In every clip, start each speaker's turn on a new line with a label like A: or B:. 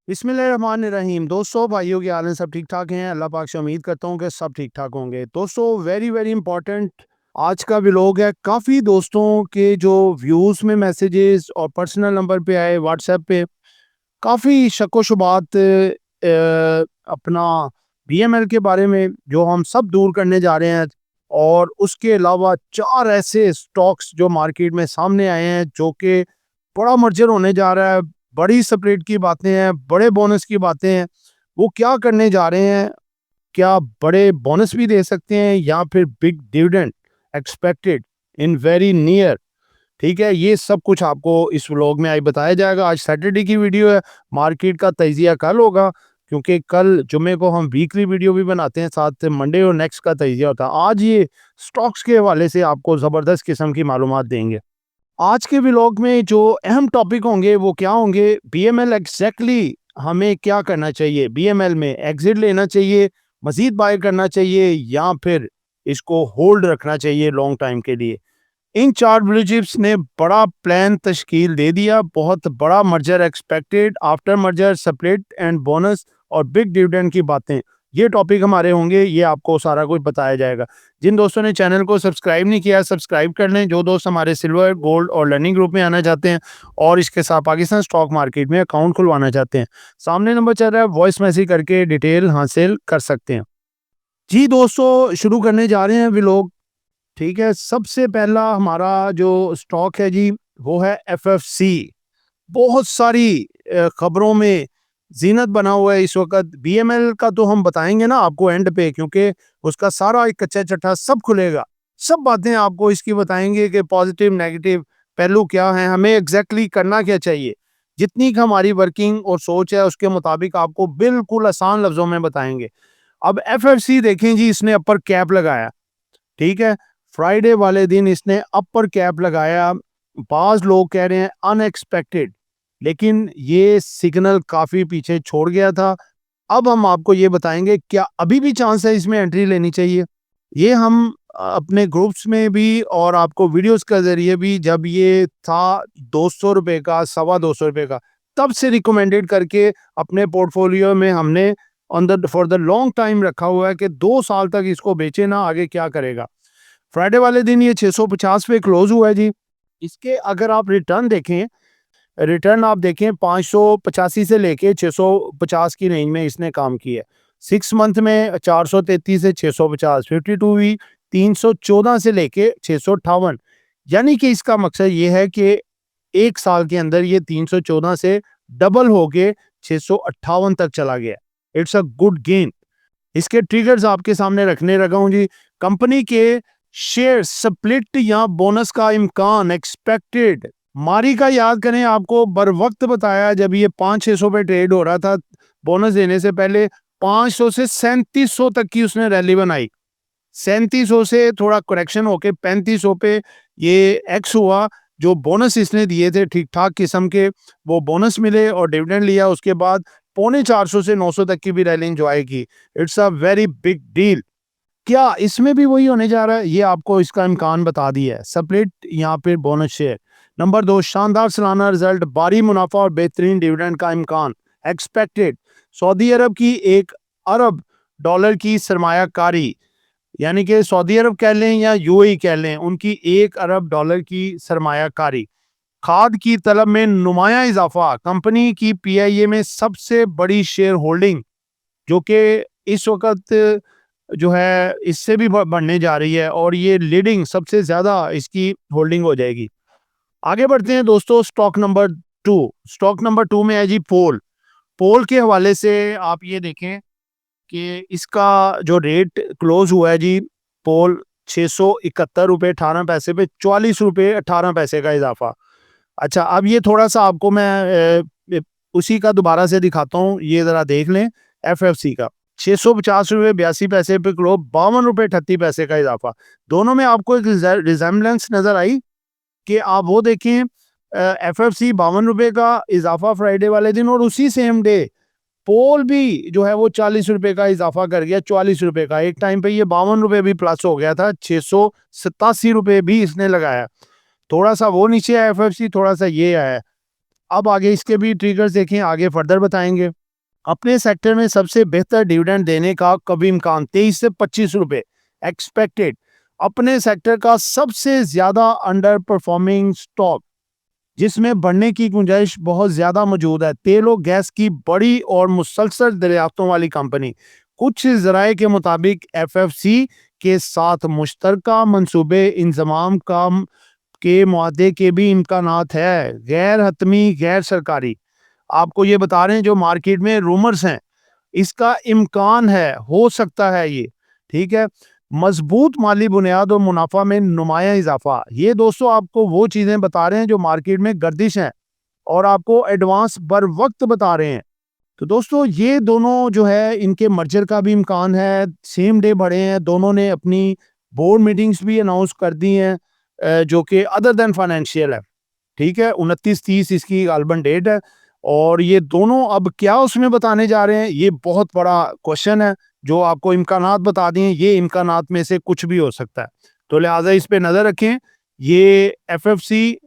A: बिस्मिल्लाहिर्रहमानिर्रहीम। दोस्तों, भाइयों के हाल हैं, सब ठीक ठाक हैं। अल्लाह पाक से उम्मीद करता हूँ कि सब ठीक ठाक होंगे। दोस्तों, वेरी वेरी इंपॉर्टेंट आज का व्लॉग है। काफ़ी दोस्तों के जो व्यूज़ में मैसेजेस और पर्सनल नंबर पे आए, व्हाट्सएप पे काफ़ी शक व शुबात अपना बीएमएल के बारे में जो हम सब दूर करने जा रहे हैं। और उसके अलावा 4 ऐसे स्टॉक्स जो मार्केट में सामने आए हैं जो कि बड़ा मर्जर होने जा रहा है, बड़ी स्प्लिट की बातें हैं, बड़े बोनस की बातें हैं। वो क्या करने जा रहे हैं? क्या बड़े बोनस भी दे सकते हैं या फिर big dividend expected in very near? ठीक है, ये सब कुछ आपको इस व्लॉग में आज बताया जाएगा। आज सैटरडे की वीडियो है, मार्केट का तजिया कल होगा क्योंकि कल जुम्मे को हम वीकली वीडियो भी बनाते हैं, साथ मंडे और नेक्स्ट का तजिया होता है। आज ये स्टॉक्स के हवाले से आपको ज़बरदस्त किस्म की मालूमात देंगे। आज के व्लॉग में जो अहम टॉपिक होंगे वो क्या होंगे? बीएमएल एग्जैक्टली हमें क्या करना चाहिए? बीएमएल में एग्जिट लेना चाहिए, मजीद बाय करना चाहिए या फिर इसको होल्ड रखना चाहिए लॉन्ग टाइम के लिए? इन 4 ब्लू चिप्स ने बड़ा प्लान तश्कील दे दिया। बहुत बड़ा merger expected, after merger split and bonus और बिग डिविडेंड की बातें, ये टॉपिक हमारे होंगे। ये आपको सारा कुछ बताया जाएगा। जिन दोस्तों ने चैनल को सब्सक्राइब नहीं किया, सब्सक्राइब कर लें। जो दोस्त हमारे सिल्वर, गोल्ड और लर्निंग ग्रुप में आना चाहते हैं और इसके साथ पाकिस्तान स्टॉक मार्केट में अकाउंट खुलवाना चाहते हैं, सामने नंबर चल रहा है, वॉइस मैसेज करके डिटेल हासिल कर सकते हैं। जी दोस्तों, शुरू करने जा रहे हैं व्लॉग। ठीक है, सबसे पहला हमारा जो स्टॉक है जी, वो है एफएफसी। बहुत सारी खबरों में जीनत बना हुआ है इस वक्त। बीएमएल का तो हम बताएंगे ना आपको एंड पे, क्योंकि उसका सारा एक कच्चा चट्टा सब खुलेगा। सब बातें आपको इसकी बताएंगे कि पॉजिटिव नेगेटिव पहलू क्या है, हमें एग्जैक्टली करना क्या चाहिए। जितनी की हमारी वर्किंग और सोच है उसके मुताबिक आपको बिल्कुल आसान लफ्जों में बताएंगे। अब एफएफसी देखें जी, इसने अपर कैप लगाया। ठीक है, फ्राइडे वाले दिन इसने अपर कैप लगाया। बाज लोग कह रहे हैं अनएक्सपेक्टेड, लेकिन ये सिग्नल काफी पीछे छोड़ गया था। अब हम आपको ये बताएंगे क्या अभी भी चांस है इसमें एंट्री लेनी चाहिए। ये हम अपने ग्रुप्स में भी और आपको वीडियोस के जरिए भी, जब ये था 200 रुपए का, 225 रुपए का, तब से रिकमेंडेड करके अपने पोर्टफोलियो में हमने on the for the long time रखा हुआ है कि 2 साल तक इसको बेचे ना, आगे क्या करेगा। फ्राइडे वाले दिन ये 650 पे क्लोज हुआ है जी। इसके अगर आप रिटर्न देखें, रिटर्न आप देखें 585 से लेके 650 की रेंज में इसने काम किया है। 6 मंथ में 433 से 650, 52 वीक 314 से लेके 658। यानी कि इसका मकसद ये है कि 1 साल के अंदर ये 314 से डबल होके 658 तक चला गया। It's a good gain. इसके ट्रिगर्स आपके सामने रखने लगा हूं जी। कंपनी के शेयर स्प्लिट या बोनस का इम्कान एक्सपेक्टेड। मारी का याद करें, आपको बर वक्त बताया जब ये 500-600 पे ट्रेड हो रहा था, बोनस देने से पहले 500 से 3700 तक की उसने रैली बनाई। 3700 से थोड़ा करेक्शन होके 3500 पे ये एक्स हुआ। जो बोनस इसने दिए थे ठीक ठाक किस्म के, वो बोनस मिले और डिविडेंड लिया। उसके बाद 450 से 900 तक की भी रैली एंजॉय की। It's a very big deal. क्या इसमें भी वही होने जा रहा है? ये आपको इसका इम्कान बता दिया है, स्प्लिट या फिर बोनस शेयर। नंबर 2, शानदार सालाना रिजल्ट, भारी मुनाफा और बेहतरीन डिविडेंड का इम्कान एक्सपेक्टेड। सऊदी अरब की 1 अरब डॉलर की सरमायाकारी, यानी कि सऊदी अरब कह लें या यूएई कह लें, उनकी 1 अरब डॉलर की सरमायाकारी। खाद की तलब में नुमाया इजाफा, कंपनी की पीआईए में सबसे बड़ी शेयर होल्डिंग, जो कि इस वक्त जो है इससे भी बढ़ने जा रही है और ये लीडिंग सबसे ज्यादा इसकी होल्डिंग हो जाएगी। आगे बढ़ते हैं दोस्तों, स्टॉक नंबर 2। स्टॉक नंबर 2 में है जी पोल। पोल के हवाले से आप ये देखें कि इसका जो रेट क्लोज हुआ है जी, पोल 671 रुपये 18 पैसे पे 44 रुपये 18 पैसे का इजाफा। अच्छा, अब ये थोड़ा सा आपको मैं उसी का दोबारा से दिखाता हूँ, ये जरा देख लें। एफएफसी का 650 रुपये 82 पैसे पे क्लोज, 52 रुपये 38 पैसे का इजाफा। दोनों में आपको एक रिजेम्बलेंस नजर आई कि आप वो देखें, एफएफसी 52 रुपये का इजाफा फ्राइडे वाले दिन, और उसी सेम डे पोल भी जो है वो 40 रुपये का इजाफा कर गया, 44 रुपये का। एक टाइम पे ये 52 रुपये भी प्लस हो गया था, 687 रुपये भी इसने लगाया। थोड़ा सा वो नीचे आया एफएफसी, थोड़ा सा ये आया। अब आगे इसके भी ट्रिगर्स देखें, आगे फर्दर बताएंगे। अपने सेक्टर में सबसे बेहतर डिविडेंड देने का कभी इम्कान 23 से 25 रुपए एक्सपेक्टेड। अपने सेक्टर का सबसे ज्यादा अंडर परफॉर्मिंग स्टॉक जिसमें बढ़ने की गुंजाइश बहुत ज्यादा मौजूद है, तेल और गैस की बड़ी और मुसलसल दरियाफ्तों वाली कंपनी। कुछ जराये के मुताबिक एफएफसी के साथ मुश्तरका मंसूबे इंजमाम का के मुआहदे के भी इम्कानात है। गैर हतमी गैर सरकारी, आपको ये बता रहे हैं जो मार्केट में रूमर्स हैं, इसका इम्कान है, हो सकता है ये, ठीक है। मजबूत माली बुनियाद और मुनाफा में नुमाया इजाफा, ये दोस्तों आपको वो चीजें बता रहे हैं जो मार्केट में गर्दिश हैं और आपको एडवांस बर वक्त बता रहे हैं। तो दोस्तों ये दोनों जो है इनके मर्जर का भी इम्कान है, सेम डे बढ़े हैं, दोनों ने अपनी बोर्ड मीटिंग्स भी अनाउंस कर दी हैं, जो कि अदर देन फाइनेंशियल है, ठीक है। 29-30 इसकी गालबन डेट है और ये दोनों अब क्या उसमें बताने जा रहे हैं, ये बहुत बड़ा क्वेश्चन है। जो आपको इम्कानात बता दिए, ये इम्कानात में से कुछ भी हो सकता है, तो लिहाजा इस पे नजर रखें। ये एफएफसी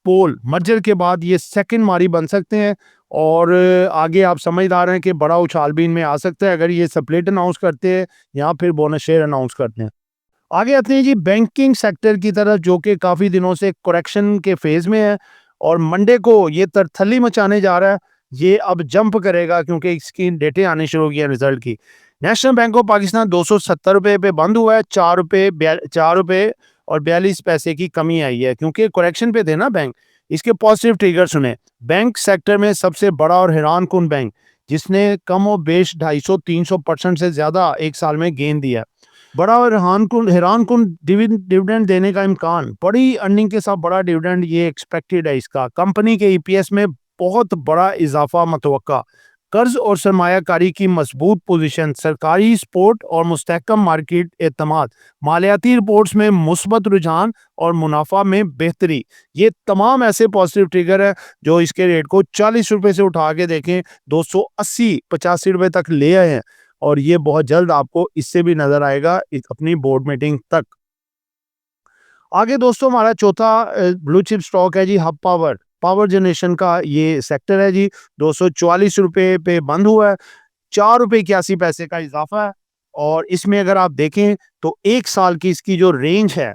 A: पोल मर्जर के बाद ये सेकंड मारी बन सकते हैं और आगे आप समझदार हैं कि बड़ा उछाल भी इनमें आ सकता है अगर ये स्प्लिट अनाउंस करते हैं या फिर बोनस शेयर अनाउंस करते हैं। आगे आते हैं जी बैंकिंग सेक्टर की तरफ, जो कि काफी दिनों से करेक्शन के फेज में है और मंडे को ये तरथली मचाने जा रहा है। ये अब जंप करेगा क्योंकि इसकी डेटें आनी शुरू की है रिजल्ट की। नेशनल बैंक ऑफ पाकिस्तान 270 रुपए पे बंद हुआ है, 4 रुपए और 42 पैसे की कमी आई है क्योंकि करेक्शन पे थे ना बैंक। इसके पॉजिटिव ट्रिगर सुने। बैंक सेक्टर में सबसे बड़ा और हैरान कुन बैंक जिसने कम और बेश 250-300% से ज्यादा एक साल में गेन दिया। बड़ा और हैरान कुन डिविडेंड देने का इम्कान, बड़ी अर्निंग के साथ बड़ा डिविडेंड ये एक्सपेक्टेड है। इसका कंपनी के ईपीएस में बहुत बड़ा इजाफा मतवक्का। कर्ज और सरमायाकारी की मजबूत पोजीशन, सरकारी सपोर्ट और मुस्तहकम मार्केट एतमाद, मालियाती रिपोर्ट्स में मुस्बत रुझान और मुनाफा में बेहतरी, ये तमाम ऐसे पॉजिटिव ट्रिगर है जो इसके रेट को 40 रुपए से उठा के देखें 280-85 रुपए तक ले आए हैं और ये बहुत जल्द आपको इससे भी नजर आएगा अपनी बोर्ड मीटिंग तक। आगे दोस्तों हमारा चौथा ब्लू चिप स्टॉक है जी हब पावर, पावर जनरेशन का ये सेक्टर है जी। 244 रुपए पे बंद हुआ है, 4 रुपए 81 पैसे का इजाफा है और इसमें अगर आप देखें तो एक साल की इसकी जो रेंज है,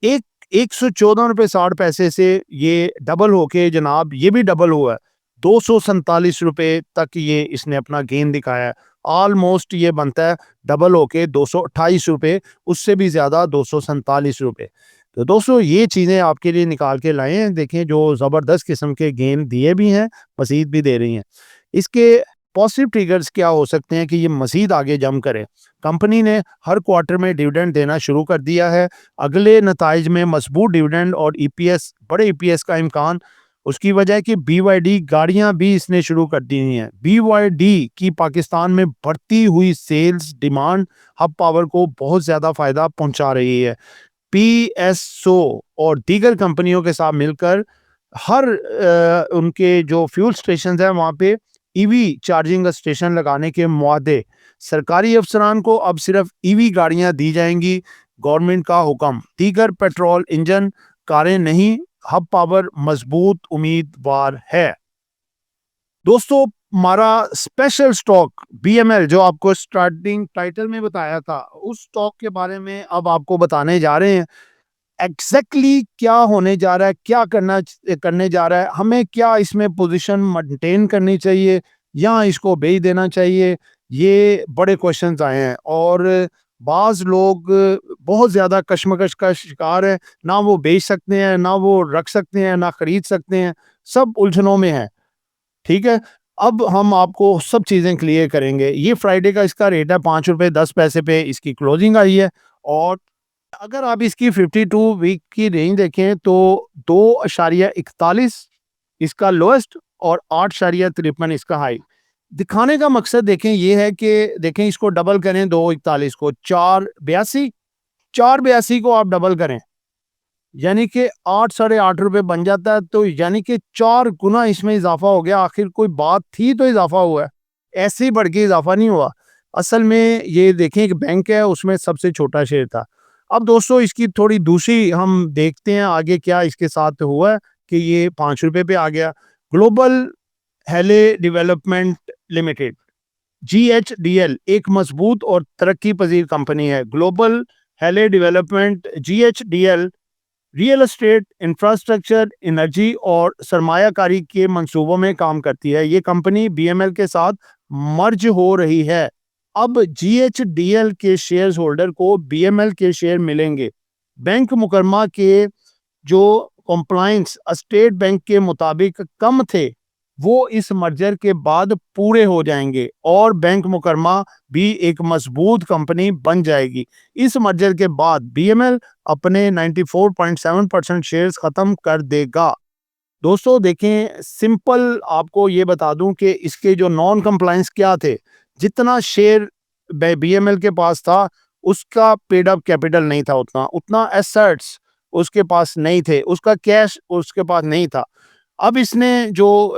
A: एक 114 रुपए 60 पैसे से ये डबल होके जनाब ये भी डबल हुआ है, 247 रुपए तक ये इसने अपना गेन दिखाया है। ऑलमोस्ट ये बनता है डबल होके 228 रुपए, उससे भी ज्यादा 247 रुपए। तो दोस्तों ये चीजें आपके लिए निकाल के लाए हैं, देखें जो जबरदस्त किस्म के गेन दिए भी हैं, मजीद भी दे रही हैं। इसके पॉजिटिव ट्रिगर्स क्या हो सकते हैं कि ये मजीद आगे जम करे। कंपनी ने हर क्वार्टर में डिविडेंड देना शुरू कर दिया है, अगले नताइज में मजबूत डिविडेंड और ईपीएस, बड़े ईपीएस का इम्कान। उसकी वजह है कि बीवाईडी गाड़ियां भी इसने शुरू कर दी हैं। बीवाईडी की पाकिस्तान में बढ़ती हुई सेल्स डिमांड हब पावर को बहुत ज्यादा फायदा पहुंचा रही है। पीएसओ और दीगर कंपनियों के साथ मिलकर हर उनके जो फ्यूल स्टेशन है वहां पे ईवी चार्जिंग स्टेशन लगाने के मुआदे। सरकारी अफसरान को अब सिर्फ ईवी गाड़ियां दी जाएंगी, गवर्नमेंट का हुक्म, दीगर पेट्रोल इंजन कारें नहीं। हब पावर मजबूत उम्मीदवार है। दोस्तों हमारा स्पेशल स्टॉक बीएमएल जो आपको स्टार्टिंग टाइटल में बताया था, उस स्टॉक के बारे में अब आपको बताने जा रहे हैं एग्जैक्टली क्या होने जा रहा है, क्या करने जा रहा है, हमें क्या इसमें पोजीशन मेंटेन करनी चाहिए या इसको बेच देना चाहिए। ये बड़े क्वेश्चंस आए हैं और बाज लोग बहुत ज्यादा कश्मकश का शिकार है, ना वो बेच सकते हैं, ना वो रख सकते हैं, ना खरीद सकते हैं, सब उलझनों में है, ठीक है। अब हम आपको सब चीजें क्लियर करेंगे। ये फ्राइडे का इसका रेट है 5 रुपए 10 पैसे पे इसकी क्लोजिंग आई है और अगर आप इसकी 52 वीक की रेंज देखें तो 2.41 इसका लोएस्ट और 8.53 इसका हाई। दिखाने का मकसद देखें ये है कि देखें इसको डबल करें, 2.41 को 4.82, 4.82 को आप डबल करें यानी कि 8-8.5 रुपए बन जाता है, तो यानी कि 4 गुना इसमें इजाफा हो गया। आखिर कोई बात थी तो इजाफा हुआ है, ऐसे ही बढ़ के इजाफा नहीं हुआ। असल में ये देखें एक बैंक है, उसमें सबसे छोटा शेयर था। अब दोस्तों इसकी थोड़ी दूसरी हम देखते हैं आगे क्या इसके साथ हुआ है। कि ये 5 रुपए पे आ गया। ग्लोबल हेले डेवलपमेंट लिमिटेड GHDL एक मजबूत और तरक्की पजीर कंपनी है। ग्लोबल हेले development GHDL real estate, infrastructure, energy और सरमायाकारी के मंसूबों में काम करती है। ये कंपनी BML के साथ मर्ज हो रही है। अब GHDL के शेयर होल्डर को BML के शेयर मिलेंगे। बैंक मुकरमा के जो कॉम्प्लायंस स्टेट बैंक के मुताबिक कम थे, वो इस मर्जर के बाद पूरे हो जाएंगे और बैंक मुकरमा भी एक मजबूत कंपनी बन जाएगी। इस मर्जर के बाद BML अपने 94.7% शेयर्स खत्म कर देगा। दोस्तों देखें, सिंपल आपको ये बता दूं कि इसके जो नॉन कंप्लायंस क्या थे। जितना शेयर BML के पास था, उसका पेड अप कैपिटल नहीं था, उतना उतना एसेट्स उसके पास नहीं थे, उसका कैश उसके पास नहीं था। अब इसने जो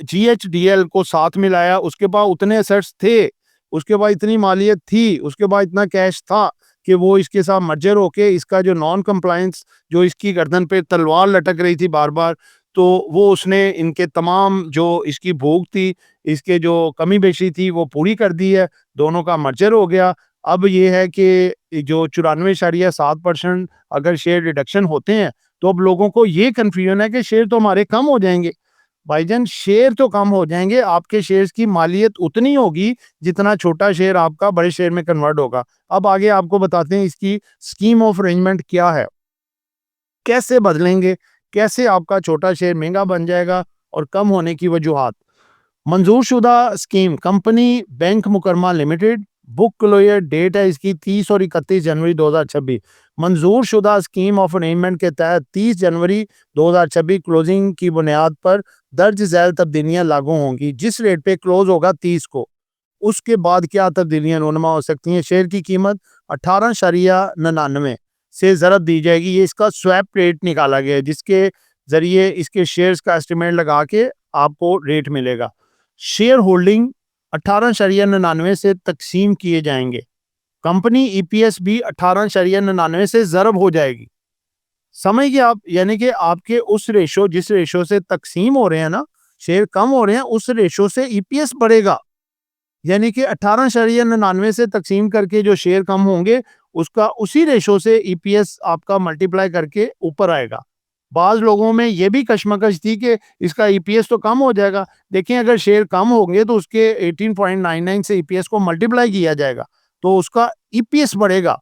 A: GHDL को साथ मिलाया, उसके पास उतने एसेट्स थे, उसके पास इतनी मालियत थी, उसके पास इतना कैश था कि वो इसके साथ मर्जर होके इसका जो नॉन कंप्लायंस, जो इसकी गर्दन पे तलवार लटक रही थी बार बार, तो वो उसने इनके तमाम जो इसकी भूख थी, इसके जो कमी बेशी थी, वो पूरी कर दी है। दोनों का मर्जर हो गया। अब ये है कि जो 94.7% अगर शेयर रिडक्शन होते हैं, तो अब लोगों को ये कन्फ्यूजन है कि शेयर तो हमारे कम हो जाएंगे। भाईजान, शेयर तो कम हो जाएंगे, आपके शेयर्स की मालियत उतनी होगी जितना छोटा शेयर आपका बड़े शेयर में कन्वर्ट होगा। अब आगे आपको बताते हैं इसकी स्कीम ऑफ अरेंजमेंट क्या है, कैसे बदलेंगे, कैसे आपका छोटा शेयर महंगा बन जाएगा और कम होने की वजूहात। मंजूर शुदा scheme company bank मुकरमा limited, book closure date है इसकी 30 और 31 जनवरी 2026। मंजूर शुदा स्कीम ऑफ अरेंजमेंट के तहत 30 जनवरी 2026 क्लोजिंग की बुनियाद पर दर्ज झैल तब्दीलियां लागू होंगी। जिस रेट पे क्लोज होगा 30 को, उसके बाद क्या तब्दीलियां रोनमा हो सकती हैं। शेयर की कीमत 18.99 से ज़रब दी जाएगी। ये इसका स्वैप रेट निकाला गया है, जिसके जरिए इसके शेयर्स का एस्टिमेट लगा के आपको रेट मिलेगा। शेयर होल्डिंग 18.99 से तकसीम किए जाएंगे। कंपनी EPS भी 18.99 से ज़रब हो जाएगी। समझ गए आप? यानी कि आपके उस रेशो, जिस रेशो से तकसीम हो रहे हैं ना, शेयर कम हो रहे हैं, उस रेशो से EPS बढ़ेगा। यानी कि 18.99 से तकसीम करके जो शेयर कम होंगे, उसका उसी रेशो से EPS आपका मल्टीप्लाई करके ऊपर आएगा। बाज़ लोगों में ये भी कशमकश थी कि इसका EPS तो कम हो जाएगा। देखिए, अगर शेयर कम होंगे तो उसके 18.99 से EPS को मल्टीप्लाई किया जाएगा, तो उसका EPS बढ़ेगा।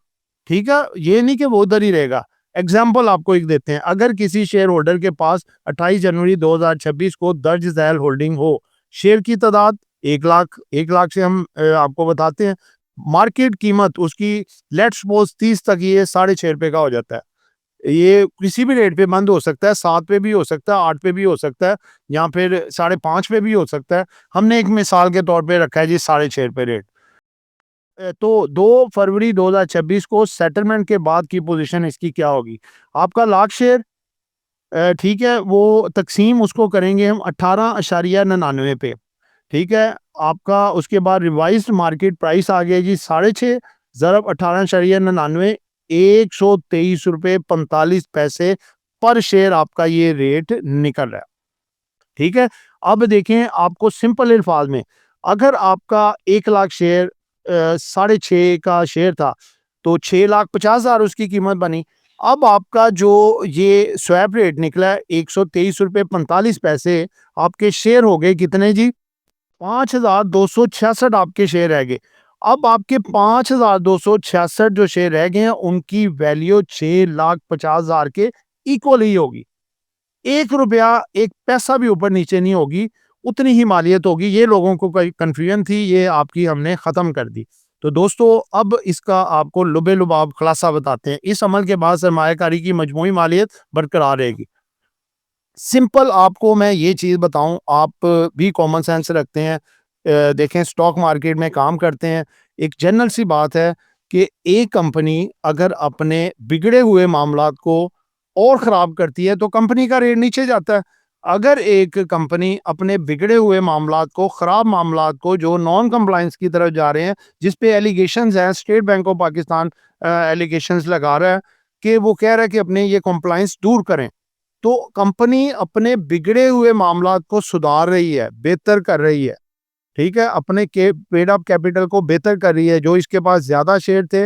A: ठीक है, ये नहीं कि वो उधर ही रहेगा। एग्जाम्पल आपको एक देते हैं। अगर किसी शेयर होल्डर के पास 28 जनवरी 2026 को दर्ज झैल होल्डिंग हो, शेयर की तादाद 1 लाख से हम आपको बताते हैं। मार्केट कीमत उसकी लेट्स सपोज 30 तक ये 6.5 रुपए का हो जाता है। ये किसी भी रेट पे बंद हो सकता है, 7 पे भी हो सकता है, 8 पे भी हो सकता है, या फिर 5.5 पे भी हो सकता है। हमने एक मिसाल के तौर पे रखा है जी 6.5 रुपए रेट। तो 2 फरवरी 2026 को सेटलमेंट के बाद की पोजीशन इसकी क्या होगी। आपका लाख शेयर, ठीक है, वो तकसीम उसको करेंगे हम 18.99 पे। ठीक है, आपका उसके बाद रिवाइज्ड मार्केट प्राइस आ गया जी 6.5 ज़रब 18.99, 123.45 पर शेयर आपका ये रेट निकल रहा है। ठीक है, अब देखें, आपको सिंपल अल्फाज में, अगर आपका 1 लाख शेयर 6.5 का शेयर था, तो 6,50,000 उसकी कीमत बनी। अब आपका जो ये स्वैप रेट निकला है 123.45, आपके शेयर हो गए कितने जी, 5,266 आपके शेयर रह गए। अब आपके 5,266 जो शेयर रह गए हैं, उनकी वैल्यू 6,50,000 के इक्वल ही होगी। 1 रुपया 1 पैसा भी ऊपर नीचे नहीं होगी, उतनी ही मालियत होगी। ये लोगों को कोई कंफ्यूजन थी, ये आपकी हमने ख़त्म कर दी। तो दोस्तों, अब इसका आपको लुबे लुबाब खुलासा बताते हैं। इस अमल के बाद सरमायाकारी की मजमूई मालियत बरकरार रहेगी। सिंपल आपको मैं ये चीज़ बताऊं, आप भी कॉमन सेंस रखते हैं, देखें, स्टॉक मार्केट में काम करते हैं। एक जनरल सी बात है कि एक कंपनी अगर अपने बिगड़े हुए मामलात को और ख़राब करती है, तो कंपनी का रेट नीचे जाता है। अगर एक कंपनी अपने बिगड़े हुए मामलात को, ख़राब मामलात को, जो नॉन कंप्लायंस की तरफ जा रहे हैं, जिस पे एलिगेशंस हैं, state bank of Pakistan allegations लगा रहा है कि वो कह रहा है कि अपने ये कंप्लायंस दूर करें, तो कंपनी अपने बिगड़े हुए मामलात को सुधार रही है, बेहतर कर रही है, ठीक है? अपने के पेड अप कैपिटल को बेहतर कर रही है। जो इसके पास ज़्यादा शेयर थे,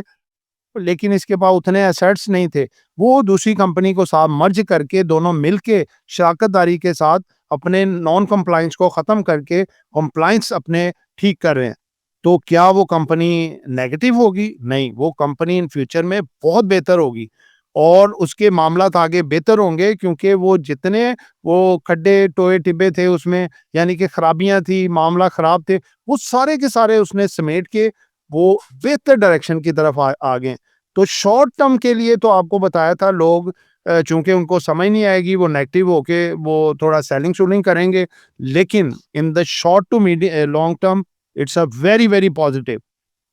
A: लेकिन इसके पास उतने एसेट्स नहीं थे, वो दूसरी कंपनी को साथ मर्ज करके दोनों मिलके शराकतदारी के साथ अपने नॉन कंप्लायंस को ख़त्म करके कंप्लायंस अपने ठीक कर रहे हैं। तो क्या वो कंपनी नेगेटिव होगी? नहीं, वो कंपनी इन फ्यूचर में बहुत बेहतर होगी और उसके मामलात आगे बेहतर होंगे, क्योंकि वो जितने वो खड्डे, टोए, टिब्बे थे उसमें, यानी कि खराबियाँ थी, मामला ख़राब थे, वो सारे के सारे उसने समेट के वो बेहतर डायरेक्शन की तरफ आ गए। तो शॉर्ट टर्म के लिए तो आपको बताया था, लोग चूँकि उनको समझ नहीं आएगी, वो नेगेटिव होके वो थोड़ा सेलिंग-सूलिंग करेंगे। लेकिन in the short to long term it's a very, very positive.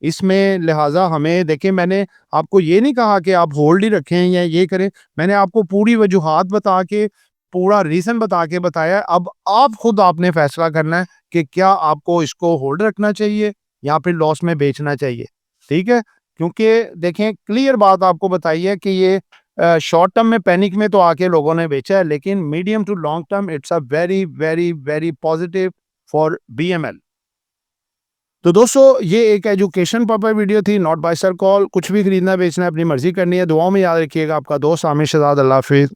A: इसमें लिहाज़ा हमें देखिए, मैंने आपको ये नहीं कहा कि आप होल्ड ही रखें या ये करें। मैंने आपको पूरी वजूहात बता के, पूरा रीज़न बता के बताया है। अब आप खुद आपने फैसला करना है कि क्या आपको इसको होल्ड रखना चाहिए या फिर लॉस में बेचना चाहिए, ठीक है? क्योंकि देखें, क्लियर बात आपको बताई है कि ये शॉर्ट टर्म में पैनिक में तो आके लोगों ने बेचा है, लेकिन medium to long term it's a very, very, very positive for BML. तो दोस्तों, ये एक एजुकेशन पर्पस वीडियो थी, नॉट बाय सर कॉल। कुछ भी खरीदना बेचना है, अपनी मर्जी करनी है। दुआओं में याद रखिएगा। आपका दोस्त आमिर शहजाद। अल्लाह हाफिज़।